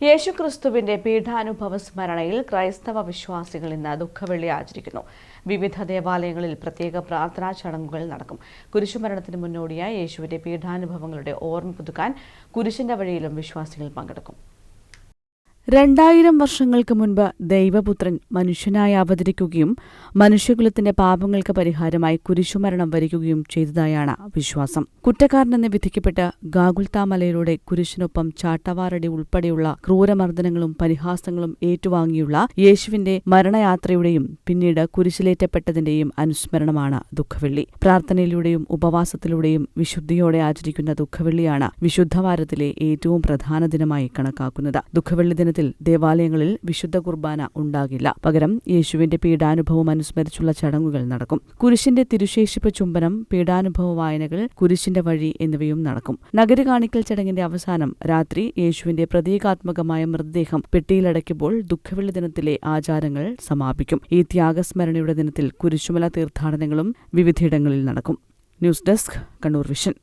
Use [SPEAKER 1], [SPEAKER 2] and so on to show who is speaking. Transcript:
[SPEAKER 1] യേശുക്രിസ്തുവിന്റെ പീഠാനുഭവ സ്മരണയിൽ ക്രൈസ്തവ വിശ്വാസികൾ ഇന്ന് ദുഃഖവെള്ളി ആചരിക്കുന്നു. വിവിധ ദേവാലയങ്ങളിൽ പ്രത്യേക പ്രാർത്ഥനാ ചടങ്ങുകൾ നടക്കും. കുരിശുമരണത്തിന് മുന്നോടിയായി യേശുവിന്റെ പീഠാനുഭവങ്ങളുടെ ഓർമ്മ പുതുക്കാൻ കുരിശിന്റെ വഴിയിലും വിശ്വാസികൾ പങ്കെടുക്കും. 2000 വർഷങ്ങൾക്ക് മുൻപ് ദൈവപുത്രൻ മനുഷ്യനായി അവതരിക്കുകയും മനുഷ്യകുലത്തിന്റെ പാപങ്ങൾക്ക് പരിഹാരമായി കുരിശുമരണം വരിക്കുകയും ചെയ്തതായാണ് വിശ്വാസം. കുറ്റക്കാരനെന്ന് വിധിക്കപ്പെട്ട് ഗാഗുൽത്താ മലയിലൂടെ കുരിശിനൊപ്പം ചാട്ടവാറടി ഉൾപ്പെടെയുള്ള ക്രൂരമർദ്ദനങ്ങളും പരിഹാസങ്ങളും ഏറ്റുവാങ്ങിയുള്ള യേശുവിന്റെ മരണയാത്രയുടെയും പിന്നീട് കുരിശിലേറ്റപ്പെട്ടതിന്റെയും അനുസ്മരണമാണ് ദുഃഖവെള്ളി. പ്രാർത്ഥനയിലൂടെയും ഉപവാസത്തിലൂടെയും വിശുദ്ധിയോടെ ആചരിക്കുന്ന ദുഃഖവെള്ളിയാണ് വിശുദ്ധവാരത്തിലെ ഏറ്റവും പ്രധാന ദിനമായി കണക്കാക്കുന്നത്. ദുഃഖവെള്ളി ദിനത്തിൽ ദേവാലയങ്ങളിൽ വിശുദ്ധ കുർബാന ഉണ്ടാകില്ല. പകരം യേശുവിന്റെ പീഡാനുഭവം അനുസ്മരിച്ചുള്ള ചടങ്ങുകൾ നടക്കും. കുരിശിന്റെ തിരുശേഷിപ്പ് ചുംബനം, പീഡാനുഭവ വായനകൾ, കുരിശിന്റെ വഴി എന്നിവയും നടക്കും. നഗരി കാണിക്കൽ ചടങ്ങിന്റെ അവസാനം രാത്രി യേശുവിന്റെ പ്രതീകാത്മകമായ മൃതദേഹം പെട്ടിയിലടയ്ക്കുമ്പോൾ ദുഃഖവെള്ളി ദിനത്തിലെ ആചാരങ്ങൾ സമാപിക്കും. ഈ ത്യാഗസ്മരണയുടെ ദിനത്തിൽ കുരിശുമല തീർത്ഥാടനങ്ങളും വിവിധയിടങ്ങളിൽ നടക്കും. News desk, Kannur vision.